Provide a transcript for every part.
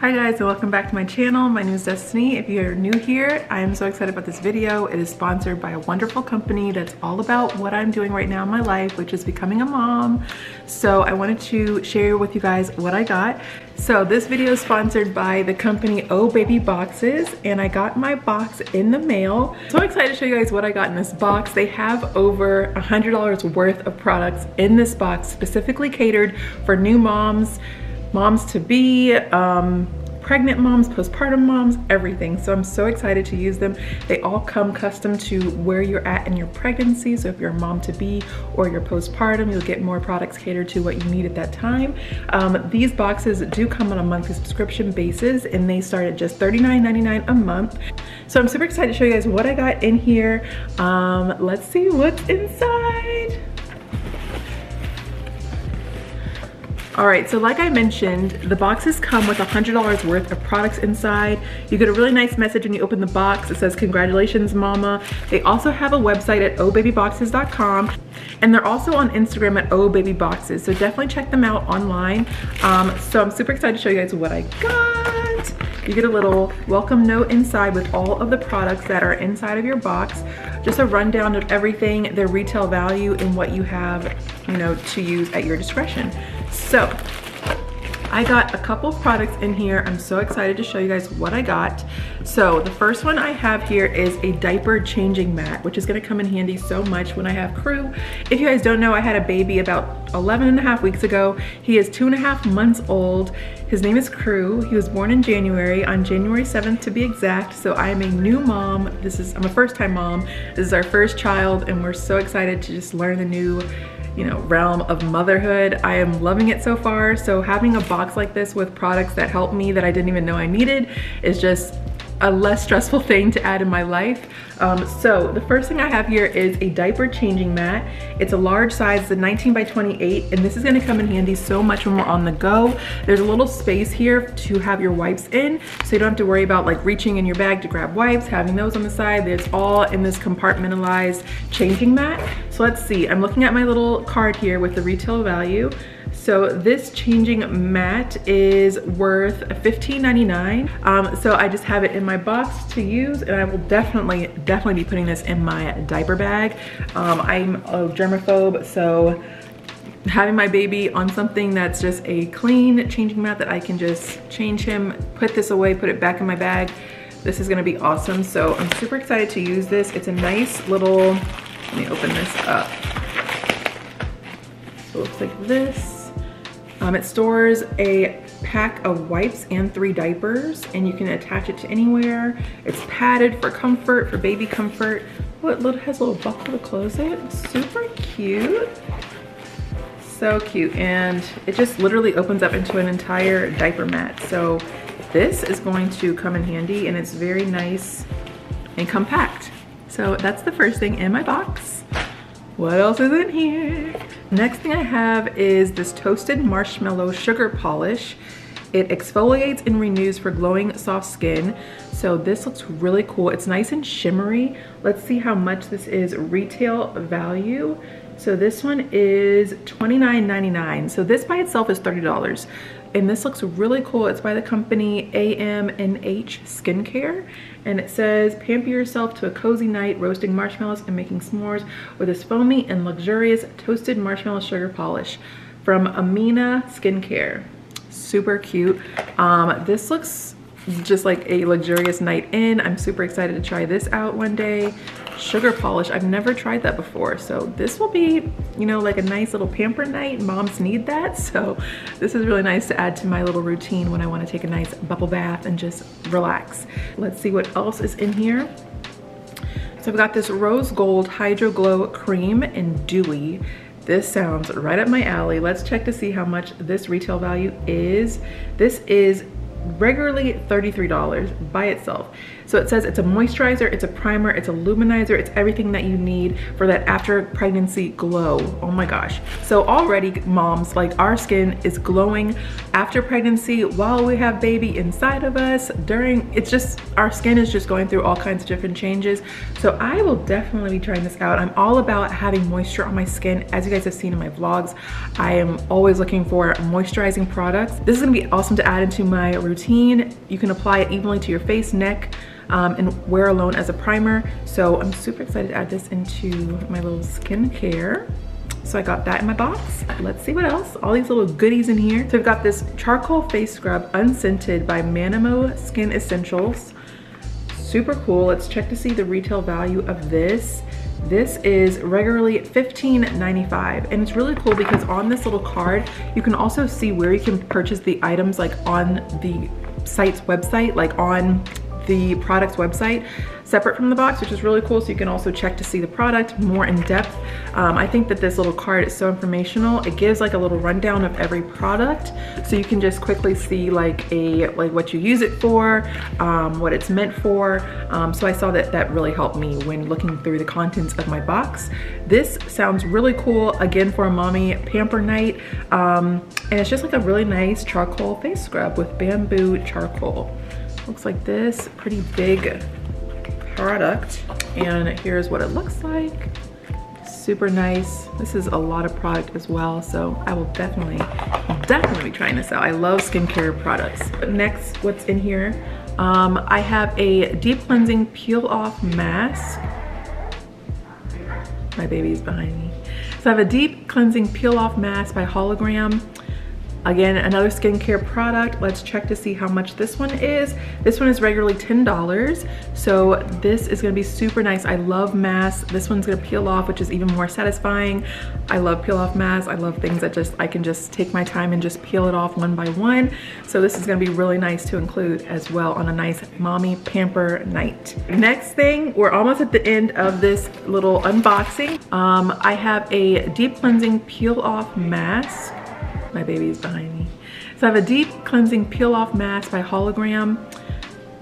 Hi guys, and welcome back to my channel. My name is Destiny. If you're new here, I am so excited about this video. It is sponsored by a wonderful company that's all about what I'm doing right now in my life, which is becoming a mom. So I wanted to share with you guys what I got. So this video is sponsored by the company ohbabyboxes, and I got my box in the mail. So I'm excited to show you guys what I got in this box. They have over $100 worth of products in this box, specifically catered for new moms, moms to be, pregnant moms, postpartum moms, everything. So I'm so excited to use them. They all come custom to where you're at in your pregnancy. So if you're a mom to be or you're postpartum, you'll get more products catered to what you need at that time. These boxes do come on a monthly subscription basis, and they start at just $39.99 a month. So I'm super excited to show you guys what I got in here. Let's see what's inside. All right, so like I mentioned, the boxes come with $100 worth of products inside. You get a really nice message when you open the box. It says, "Congratulations, mama." They also have a website at ohbabyboxes.com, and they're also on Instagram at ohbabyboxes. So definitely check them out online. So I'm super excited to show you guys what I got. You get a little welcome note inside with all of the products that are inside of your box. Just a rundown of everything, their retail value, and what you have, to use at your discretion. So I got a couple of products in here. I'm so excited to show you guys what I got. So the first one I have here is a diaper changing mat, which is gonna come in handy so much when I have crew. If you guys don't know, I had a baby about 11 and a half weeks ago. He is 2.5 months old. His name is Crew. He was born in January, on January 7th to be exact. So I am a new mom. I'm a first time mom. This is our first child, and we're so excited to just learn the new realm of motherhood. I am loving it so far. So having a box like this with products that help me that I didn't even know I needed is just a less stressful thing to add in my life. So the first thing I have here is a diaper changing mat. It's a large size, it's a 19 by 28, and this is gonna come in handy so much when we're on the go. There's a little space here to have your wipes in, so you don't have to worry about like reaching in your bag to grab wipes, having those on the side. There's all in this compartmentalized changing mat. So let's see, I'm looking at my little card here with the retail value. So this changing mat is worth $15.99. So I just have it in my box to use, and I will definitely be putting this in my diaper bag. I'm a germaphobe, so having my baby on something that's just a clean changing mat that I can just change him, put this away, put it back in my bag, this is gonna be awesome. So I'm super excited to use this. It's a nice little, let me open this up. So it looks like this. It stores a pack of wipes and 3 diapers, and you can attach it to anywhere. It's padded for comfort, for baby comfort. Oh, it has a little buckle to close it. Super cute. So cute. And it just literally opens up into an entire diaper mat. So this is going to come in handy, and it's very nice and compact. So that's the first thing in my box. What else is in here? Next thing I have is this toasted marshmallow sugar polish. It exfoliates and renews for glowing soft skin. So this looks really cool. It's nice and shimmery. Let's see how much this is retail value. So this one is $29.99. So this by itself is $30. And this looks really cool. It's by the company AMNH Skincare. And it says, pamper yourself to a cozy night, roasting marshmallows and making s'mores with this foamy and luxurious toasted marshmallow sugar polish from Amina Skincare. Super cute. This looks just like a luxurious night in. I'm super excited to try this out one day. Sugar polish, I've never tried that before. So this will be, like a nice little pamper night. Moms need that. So this is really nice to add to my little routine when I want to take a nice bubble bath and just relax. Let's see what else is in here. So I've got this rose gold hydro glow cream in dewy. This sounds right up my alley. Let's check to see how much this retail value is. This is regularly $33 by itself. So it says it's a moisturizer, it's a primer, it's a luminizer, it's everything that you need for that after pregnancy glow. Oh my gosh. So already, moms, like, our skin is glowing after pregnancy, while we have baby inside of us, during, it's just, our skin is just going through all kinds of different changes. So I will definitely be trying this out. I'm all about having moisture on my skin. As you guys have seen in my vlogs, I am always looking for moisturizing products. This is gonna be awesome to add into my routine. You can apply it evenly to your face, neck, and wear alone as a primer. So I'm super excited to add this into my little skincare. So I got that in my box. Let's see what else. All these little goodies in here. So we've got this charcoal face scrub, unscented, by Manamo Skin Essentials. Super cool. Let's check to see the retail value of this. This is regularly $15.95, and it's really cool because on this little card you can also see where you can purchase the items, like on the site's website, like on the product's website, separate from the box, which is really cool. So you can also check to see the product more in depth. I think that this little card is so informational. It gives like a little rundown of every product, so you can just quickly see like what you use it for, what it's meant for. So I saw that really helped me when looking through the contents of my box. This sounds really cool, again, for a mommy pamper night, and it's just like a really nice charcoal face scrub with bamboo charcoal. Looks like this, pretty big product, and here's what it looks like. Super nice. This is a lot of product as well, so I will definitely be trying this out. I love skincare products. Next, what's in here? I have a deep cleansing peel off mask. My baby's behind me. So I have a deep cleansing peel off mask by Hologram. Again, another skincare product. Let's check to see how much this one is. This one is regularly $10. So this is gonna be super nice. I love masks. This one's gonna peel off, which is even more satisfying. I love peel off masks. I love things that I can just take my time and just peel it off one by one. So this is gonna be really nice to include as well on a nice mommy pamper night. Next thing, we're almost at the end of this little unboxing. I have a deep cleansing peel off mask. My baby's behind me. So I have a deep cleansing peel off mask by Hologram.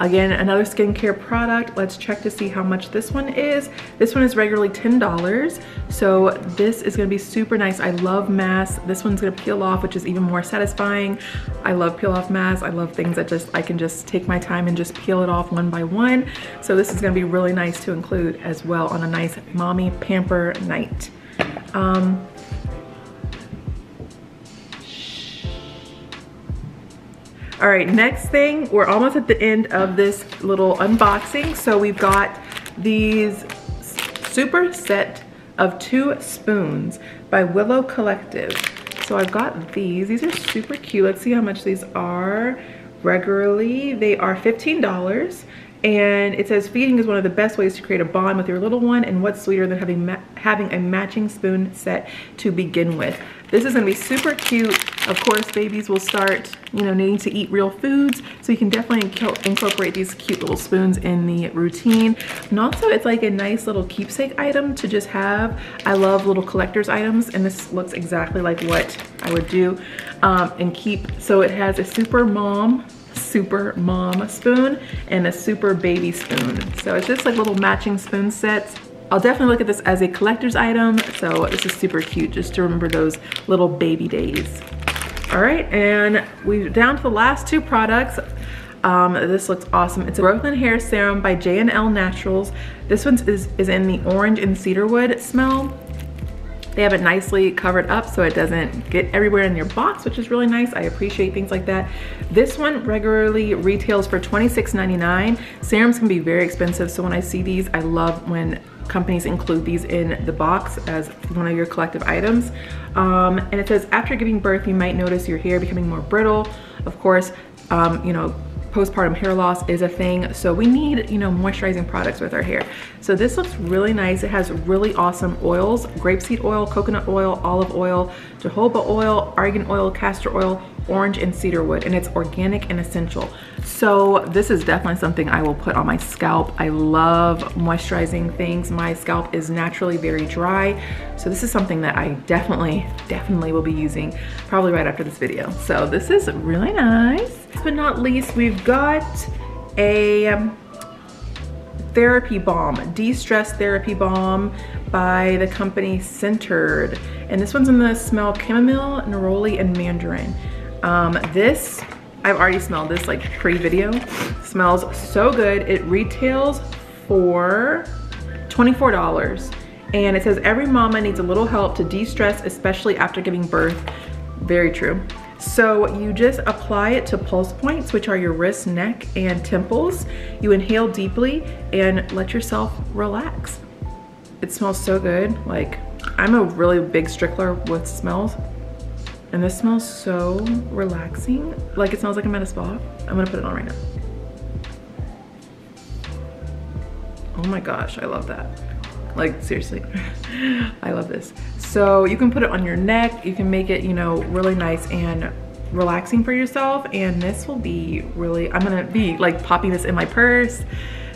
Again, another skincare product. Let's check to see how much this one is. This one is regularly $10. So this is gonna be super nice. I love masks. This one's gonna peel off, which is even more satisfying. I love peel off masks. I love things that I can just take my time and just peel it off one by one. So this is gonna be really nice to include as well on a nice mommy pamper night. All right, next thing, we're almost at the end of this little unboxing. So we've got these super set of 2 spoons by Willow Collective. So I've got these are super cute. Let's see how much these are. Regularly, they are $15. And it says feeding is one of the best ways to create a bond with your little one, and what's sweeter than having a matching spoon set to begin with. This is gonna be super cute. Of course, babies will start, needing to eat real foods, so you can definitely incorporate these cute little spoons in the routine. And also, it's like a nice little keepsake item to just have. I love little collector's items, and this looks exactly like what I would do and keep. So it has a super mom spoon and a super baby spoon. So it's just like little matching spoon sets. I'll definitely look at this as a collector's item. So this is super cute, just to remember those little baby days. All right, and we're down to the last 2 products. This looks awesome. It's a growth and hair serum by J&L Naturals. This one is in the orange and cedarwood smell. They have it nicely covered up so it doesn't get everywhere in your box, which is really nice. I appreciate things like that. This one regularly retails for $26.99. Serums can be very expensive, so when I see these, I love when companies include these in the box as one of your collective items. And it says, after giving birth, you might notice your hair becoming more brittle. Of course, postpartum hair loss is a thing, so we need, moisturizing products with our hair. So this looks really nice. It has really awesome oils: grapeseed oil, coconut oil, olive oil, jojoba oil, argan oil, castor oil, orange, and cedarwood, and it's organic and essential. So this is definitely something I will put on my scalp. I love moisturizing things. My scalp is naturally very dry, so this is something that I definitely will be using probably right after this video. So this is really nice. Last but not least, we've got a Therapy Balm, De-Stress Therapy Balm by the company Centered. And this one's in the smell chamomile, neroli, and mandarin. This, I've already smelled this like pre-video. Smells so good. It retails for $24. And it says every mama needs a little help to de-stress, especially after giving birth. Very true. So you just apply it to pulse points, which are your wrist, neck, and temples. You inhale deeply and let yourself relax. It smells so good. Like, I'm a really big stickler with smells, and this smells so relaxing. Like, it smells like I'm at a spa. I'm gonna put it on right now. Oh my gosh, I love that. Like, seriously, I love this. So you can put it on your neck. You can make it, you know, really nice and relaxing for yourself. And this will be really, I'm gonna be like popping this in my purse.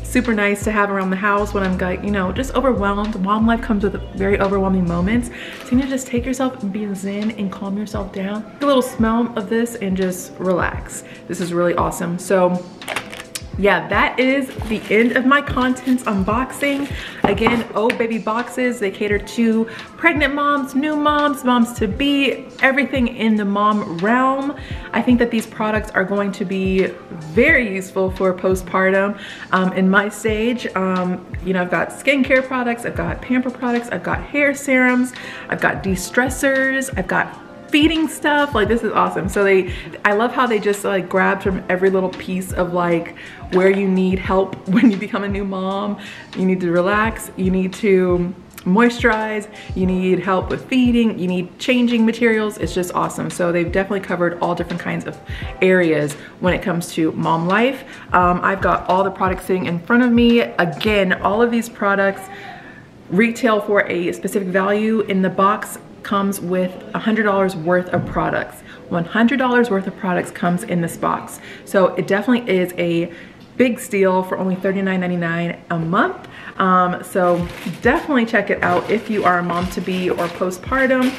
Super nice to have around the house when I'm like, you know, just overwhelmed. Mom life comes with very overwhelming moments. So you need to just take yourself and be zen and calm yourself down. A little smell of this and just relax. This is really awesome. So yeah, that is the end of my contents unboxing. Again, ohbabyboxes, they cater to pregnant moms, new moms, moms to be, everything in the mom realm. I think that these products are going to be very useful for postpartum in my stage. You know, I've got skincare products, I've got pamper products, I've got hair serums, I've got de-stressors, I've got feeding stuff. Like, this is awesome. So I love how they just like grabbed from every little piece of like where you need help when you become a new mom. You need to relax, you need to moisturize, you need help with feeding, you need changing materials. It's just awesome. So they've definitely covered all different kinds of areas when it comes to mom life. I've got all the products sitting in front of me. Again, all of these products retail for a specific value. In the box comes with $100 worth of products. $100 worth of products comes in this box. So it definitely is a big steal for only $39.99 a month. So definitely check it out if you are a mom to be or postpartum.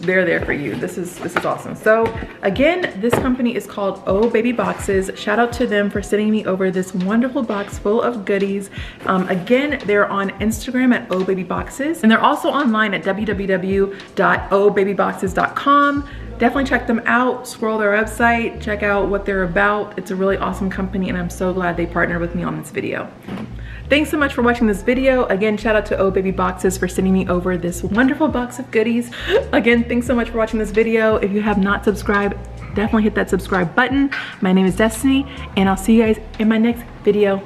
They're there for you. This is awesome. So again, this company is called ohbabyboxes. Shout out to them for sending me over this wonderful box full of goodies. Again, they're on Instagram at ohbabyboxes, and they're also online at www.ohbabyboxes.com. Definitely check them out, scroll their website, check out what they're about. It's a really awesome company, and I'm so glad they partnered with me on this video. Thanks so much for watching this video. Again, shout out to ohbabyboxes for sending me over this wonderful box of goodies. Again, thanks so much for watching this video. If you have not subscribed, definitely hit that subscribe button. My name is Destiny, and I'll see you guys in my next video.